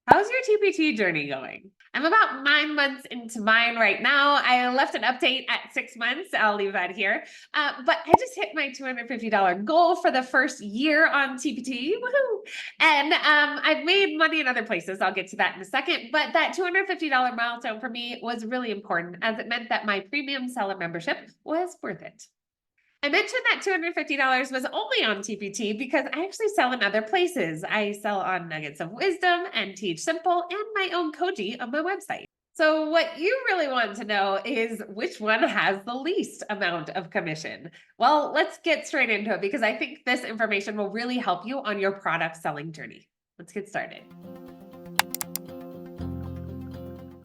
How's your TPT journey going? I'm about 9 months into mine right now. I left an update at 6 months. I'll leave that here. But I just hit my $250 goal for the first year on TPT. Woohoo! And I've made money in other places. I'll get to that in a second. But that $250 milestone for me was really important as it meant that my premium seller membership was worth it. I mentioned that $250 was only on TPT because I actually sell in other places. I sell on Nuggets of Wisdom and Teach Simple and my own Koji on my website. So what you really want to know is which one has the least amount of commission. Well, let's get straight into it because I think this information will really help you on your product selling journey. Let's get started.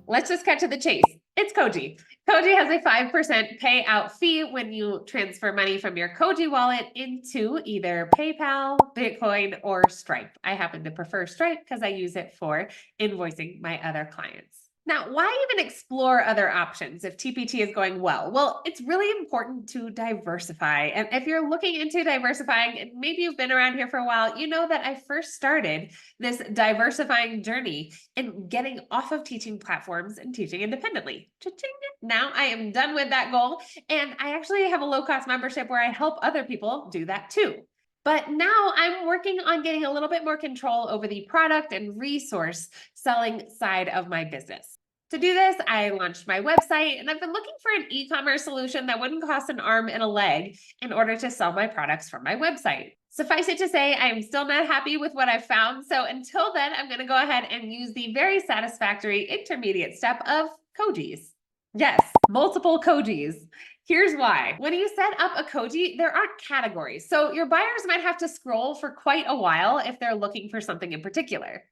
Let's just cut to the chase. It's Koji. Koji has a 5% payout fee when you transfer money from your Koji wallet into either PayPal, Bitcoin, or Stripe. I happen to prefer Stripe because I use it for invoicing my other clients. Now, why even explore other options if TPT is going well? Well, it's really important to diversify. And if you're looking into diversifying, and maybe you've been around here for a while, you know that I first started this diversifying journey in getting off of teaching platforms and teaching independently. Cha-ching. Now I am done with that goal. And I actually have a low-cost membership where I help other people do that too. But now I'm working on getting a little bit more control over the product and resource selling side of my business. To do this, I launched my website and I've been looking for an e-commerce solution that wouldn't cost an arm and a leg in order to sell my products from my website. Suffice it to say, I am still not happy with what I've found. So until then, I'm going to go ahead and use the very satisfactory intermediate step of Kojis. Yes, multiple Kojis. Here's why. When you set up a Koji, there aren't categories. So your buyers might have to scroll for quite a while if they're looking for something in particular.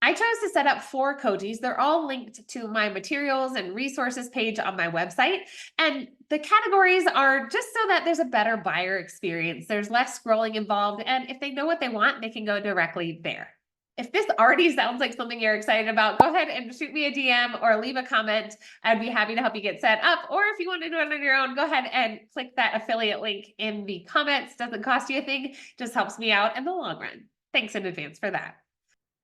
I chose to set up 4 Kojis. They're all linked to my materials and resources page on my website. And the categories are just so that there's a better buyer experience. There's less scrolling involved. And if they know what they want, they can go directly there. If this already sounds like something you're excited about, go ahead and shoot me a DM or leave a comment. I'd be happy to help you get set up. Or if you want to do it on your own, go ahead and click that affiliate link in the comments. Doesn't cost you a thing, just helps me out in the long run. Thanks in advance for that.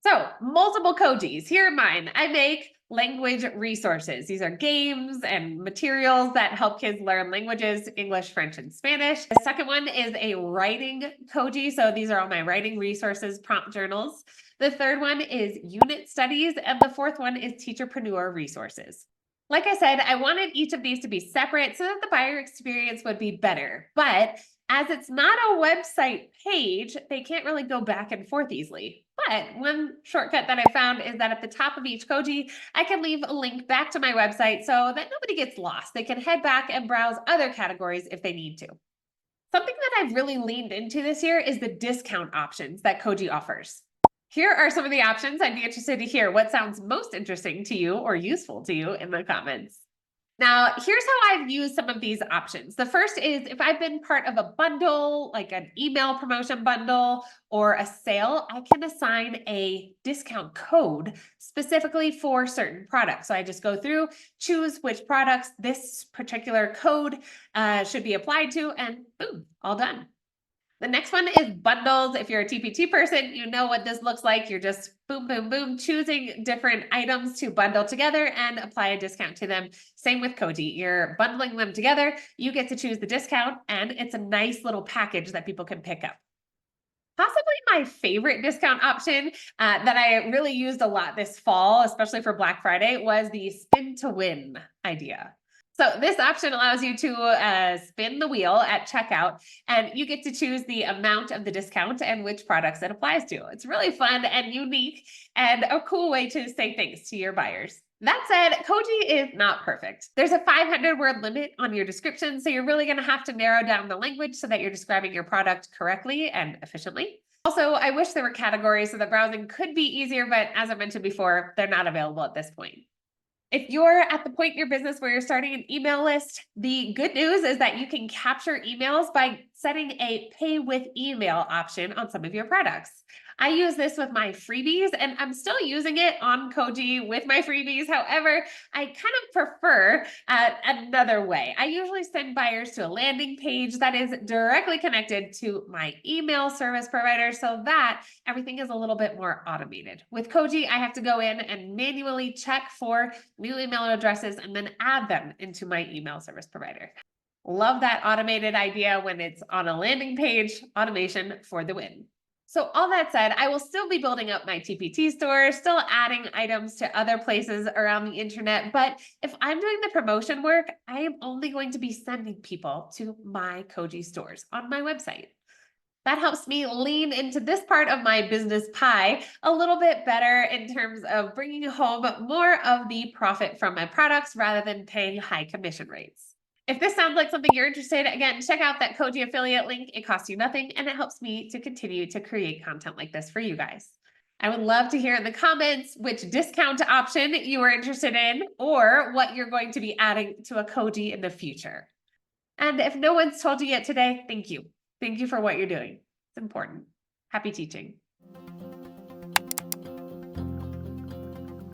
So multiple Kojis. Here are mine. I make language resources. These are games and materials that help kids learn languages, English, French, and Spanish. The second one is a writing Koji. So these are all my writing resources, prompt journals. The third one is unit studies. And the fourth one is teacherpreneur resources. Like I said, I wanted each of these to be separate so that the buyer experience would be better. But as it's not a website page, they can't really go back and forth easily. But one shortcut that I found is that at the top of each Koji, I can leave a link back to my website so that nobody gets lost. They can head back and browse other categories if they need to. Something that I've really leaned into this year is the discount options that Koji offers. Here are some of the options. I'd be interested to hear what sounds most interesting to you or useful to you in the comments. Now, here's how I've used some of these options. The first is if I've been part of a bundle, like an email promotion bundle or a sale, I can assign a discount code specifically for certain products. So I just go through, choose which products this particular code should be applied to, and boom, all done. The next one is bundles. If you're a TPT person, you know what this looks like. You're just boom, boom, boom, choosing different items to bundle together and apply a discount to them. Same with Koji. You're bundling them together. You get to choose the discount, and it's a nice little package that people can pick up. Possibly my favorite discount option that I really used a lot this fall, especially for Black Friday, was the spin to win idea. So this option allows you to spin the wheel at checkout, and you get to choose the amount of the discount and which products it applies to. It's really fun and unique and a cool way to say thanks to your buyers. That said, Koji is not perfect. There's a 500-word limit on your description, so you're really going to have to narrow down the language so that you're describing your product correctly and efficiently. Also, I wish there were categories so that browsing could be easier, but as I mentioned before, they're not available at this point. If you're at the point in your business where you're starting an email list, the good news is that you can capture emails by setting a pay with email option on some of your products. I use this with my freebies, and I'm still using it on Koji with my freebies. However, I kind of prefer another way. I usually send buyers to a landing page that is directly connected to my email service provider so that everything is a little bit more automated. With Koji, I have to go in and manually check for new email addresses and then add them into my email service provider. Love that automated idea when it's on a landing page. Automation for the win. So all that said, I will still be building up my TPT store, still adding items to other places around the internet. But if I'm doing the promotion work, I am only going to be sending people to my Koji stores on my website. That helps me lean into this part of my business pie a little bit better in terms of bringing home more of the profit from my products rather than paying high commission rates. If this sounds like something you're interested in, again, check out that Koji affiliate link. It costs you nothing and it helps me to continue to create content like this for you guys. I would love to hear in the comments which discount option you are interested in or what you're going to be adding to a Koji in the future. And if no one's told you yet today, thank you. Thank you for what you're doing. It's important. Happy teaching.